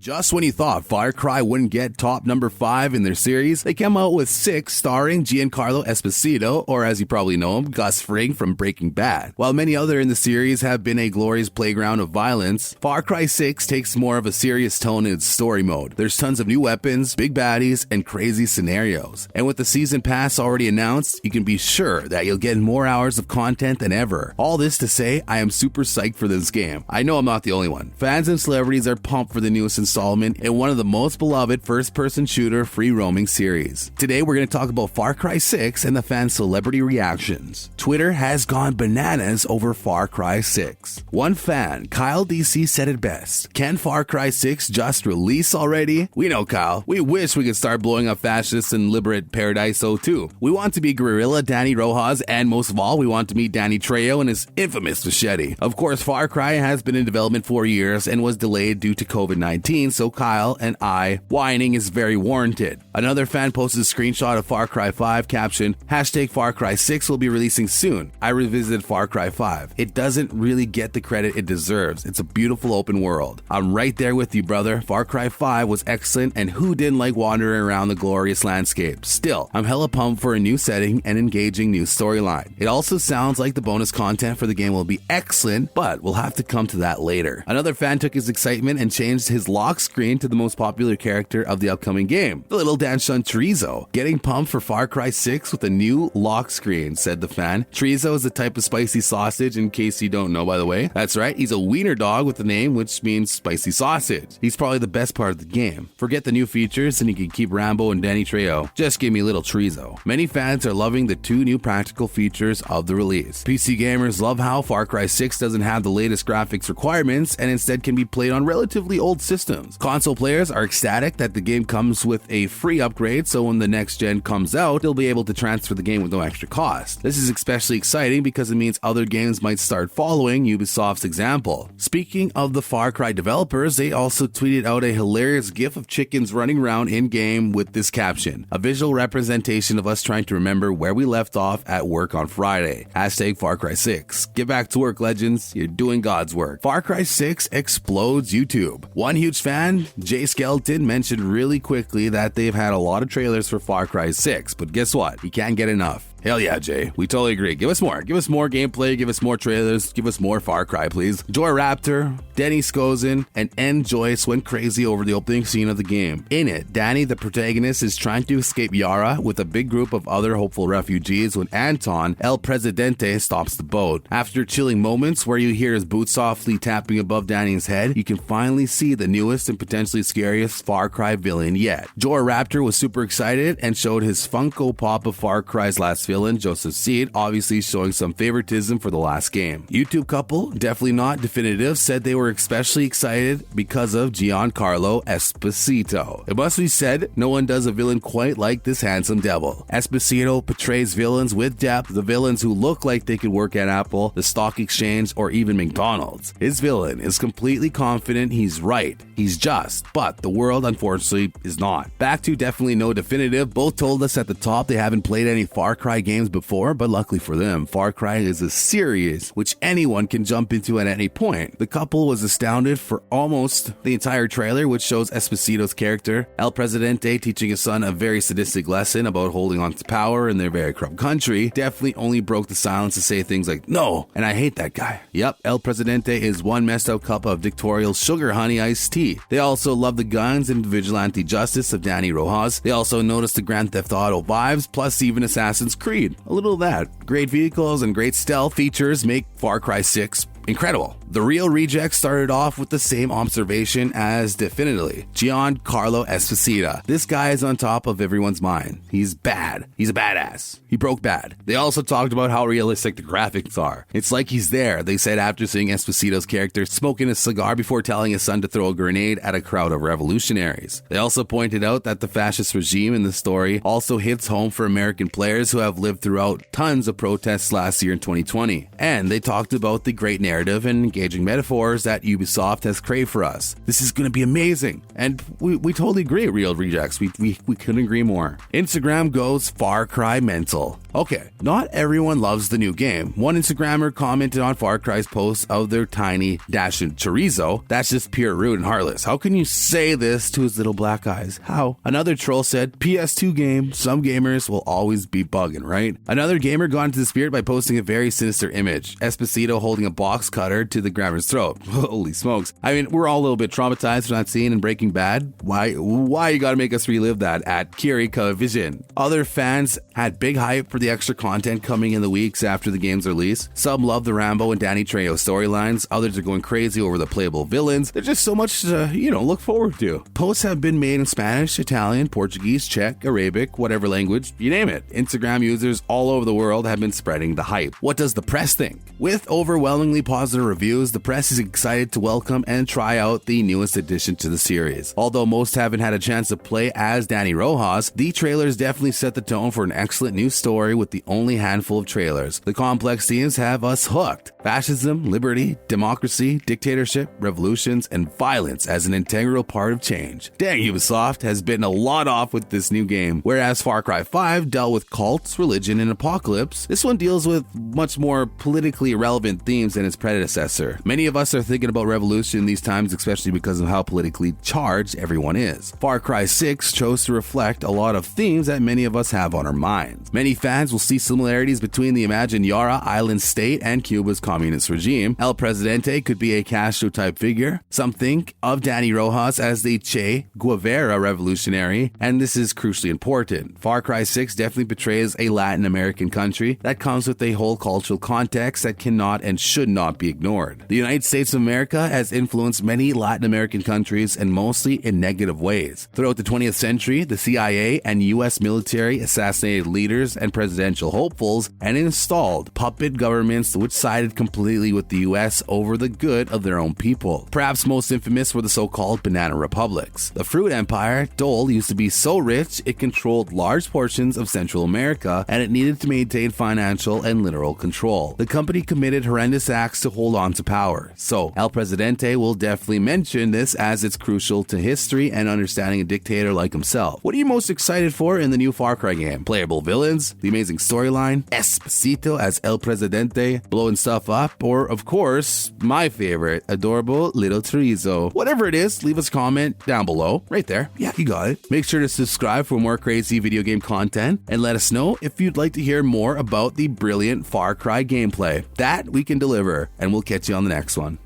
Just when you thought Far Cry wouldn't get top number 5 in their series, they came out with 6 starring Giancarlo Esposito, or as you probably know him, Gus Fring from Breaking Bad. While many other in the series have been a glorious playground of violence, Far Cry 6 takes more of a serious tone in its story mode. There's tons of new weapons, big baddies, and crazy scenarios. And with the season pass already announced, you can be sure that you'll get more hours of content than ever. All this to say, I am super psyched for this game. I know I'm not the only one. Fans and celebrities are pumped for the newest installment in one of the most beloved first-person shooter free-roaming series. Today we're going to talk about Far Cry 6 and the fan celebrity reactions. Twitter has gone bananas over Far Cry 6. One fan, Kyle DC, said it best. Can Far Cry 6 just release already? We know, Kyle. We wish we could start blowing up fascists and liberate Paradiso too. We want to be Guerrilla Danny Rojas, and most of all, we want to meet Danny Trejo and his infamous machete. Of course, Far Cry has been in development for years and was delayed due to COVID-19, so Kyle and I whining is very warranted. Another fan posted a screenshot of Far Cry 5 captioned, hashtag Far Cry 6 will be releasing soon. I revisited Far Cry 5. It doesn't really get the credit it deserves. It's a beautiful open world. I'm right there with you, brother. Far Cry 5 was excellent, and who didn't like wandering around the glorious landscape? Still, I'm hella pumped for a new setting and engaging new storyline. It also sounds like the bonus content for the game will be excellent, but we'll have to come to that later. Another fan took his excitement and changed his lock screen to the most popular character of the upcoming game, the little Danshun Chorizo. Getting pumped for Far Cry 6 with a new lock screen, said the fan. Chorizo is a type of spicy sausage, in case you don't know, by the way. That's right, he's a wiener dog with a name which means spicy sausage. He's probably the best part of the game. Forget the new features and you can keep Rambo and Danny Trejo. Just give me little Chorizo. Many fans are loving the 2 new practical features of the release. PC gamers love how Far Cry 6 doesn't have the latest graphics requirements and instead can be played on relatively old systems. Console players are ecstatic that the game comes with a free upgrade, so when the next gen comes out, they'll be able to transfer the game with no extra cost. This is especially exciting because it means other games might start following Ubisoft's example. Speaking of the Far Cry developers, they also tweeted out a hilarious gif of chickens running around in-game with this caption, a visual representation of us trying to remember where we left off at work on Friday. Hashtag Far Cry 6. Get back to work, legends. You're doing God's work. Far Cry 6 explodes YouTube. One huge fan, Jay Skeleton, mentioned really quickly that they've had a lot of trailers for Far Cry 6, but guess what? He can't get enough. Hell yeah, Jay. We totally agree. Give us more. Give us more gameplay. Give us more trailers. Give us more Far Cry, please. Joy Raptor, Denny Skozen, and N. Joyce went crazy over the opening scene of the game. In it, Danny, the protagonist, is trying to escape Yara with a big group of other hopeful refugees when Anton, El Presidente, stops the boat. After chilling moments where you hear his boots softly tapping above Danny's head, you can finally see the newest and potentially scariest Far Cry villain yet. Joy Raptor was super excited and showed his Funko Pop of Far Cry's last villain, Joseph Seed, obviously showing some favoritism for the last game. YouTube couple, definitely not definitive, said they were especially excited because of Giancarlo Esposito. It must be said, no one does a villain quite like this handsome devil. Esposito portrays villains with depth, the villains who look like they could work at Apple, the Stock Exchange, or even McDonald's. His villain is completely confident he's right, he's just, but the world unfortunately is not. Back to definitely no definitive, both told us at the top they haven't played any Far Cry games before, but luckily for them, Far Cry is a series which anyone can jump into at any point. The couple was astounded for almost the entire trailer, which shows Esposito's character, El Presidente, teaching his son a very sadistic lesson about holding on to power in their very corrupt country. Definitely only broke the silence to say things like, no, and I hate that guy. Yep, El Presidente is one messed up cup of dictatorial sugar honey iced tea. They also love the guns and vigilante justice of Danny Rojas. They also noticed the Grand Theft Auto vibes, plus even Assassin's Creed. A little of that. Great vehicles and great stealth features make Far Cry 6 incredible. The real reject started off with the same observation as definitively Giancarlo Esposito. This guy is on top of everyone's mind. He's bad. He's a badass. He broke bad. They also talked about how realistic the graphics are. It's like he's there, they said after seeing Esposito's character smoking a cigar before telling his son to throw a grenade at a crowd of revolutionaries. They also pointed out that the fascist regime in the story also hits home for American players who have lived throughout tons of protests last year in 2020. And they talked about the great narrative narrative and engaging metaphors that Ubisoft has craved for us. This is going to be amazing. And we totally agree, Real Rejects. We couldn't agree more. Instagram goes Far Cry mental. Okay, not everyone loves the new game. One Instagrammer commented on Far Cry's post of their tiny Dashin chorizo. That's just pure rude and heartless. How can you say this to his little black eyes? How? Another troll said, PS2 game, some gamers will always be bugging, right? Another gamer got into the spirit by posting a very sinister image. Esposito holding a box cutter to the grabber's throat. Holy smokes. I mean, we're all a little bit traumatized from that scene in Breaking Bad. Why you gotta make us relive that at Kirika Vision? Other fans had big hype for the extra content coming in the weeks after the game's release. Some love the Rambo and Danny Trejo storylines. Others are going crazy over the playable villains. There's just so much to, look forward to. Posts have been made in Spanish, Italian, Portuguese, Czech, Arabic, whatever language, you name it. Instagram users all over the world have been spreading the hype. What does the press think? With overwhelmingly positive reviews, the press is excited to welcome and try out the newest addition to the series. Although most haven't had a chance to play as Danny Rojas, the trailers definitely set the tone for an excellent new story with the only handful of trailers. The complex themes have us hooked. Fascism, liberty, democracy, dictatorship, revolutions, and violence as an integral part of change. Dang, Ubisoft has bitten a lot off with this new game. Whereas Far Cry 5 dealt with cults, religion, and apocalypse, this one deals with much more politically relevant themes than its predecessor. Many of us are thinking about revolution these times, especially because of how politically charged everyone is. Far Cry 6 chose to reflect a lot of themes that many of us have on our minds. Many fans will see similarities between the imagined Yara island state and Cuba's communist regime. El Presidente could be a Castro-type figure. Some think of Danny Rojas as the Che Guevara revolutionary, and this is crucially important. Far Cry 6 definitely portrays a Latin American country that comes with a whole cultural context that cannot and should not be ignored. The United States of America has influenced many Latin American countries, and mostly in negative ways. Throughout the 20th century, the CIA and U.S. military assassinated leaders and presidential hopefuls and installed puppet governments which sided completely with the U.S. over the good of their own people. Perhaps most infamous were the so-called banana republics. The fruit empire, Dole, used to be so rich it controlled large portions of Central America, and it needed to maintain financial and literal control. The company committed horrendous acts to hold on to power. So, El Presidente will definitely mention this as it's crucial to history and understanding a dictator like himself. What are you most excited for in the new Far Cry game? Playable villains? The amazing storyline? Esposito as El Presidente blowing stuff up? Or, of course, my favorite, adorable little chorizo? Whatever it is, leave us a comment down below. Right there. Yeah, you got it. Make sure to subscribe for more crazy video game content, and let us know if you'd like to hear more about the brilliant Far Cry gameplay. That we can deliver, and we'll catch you on the next one.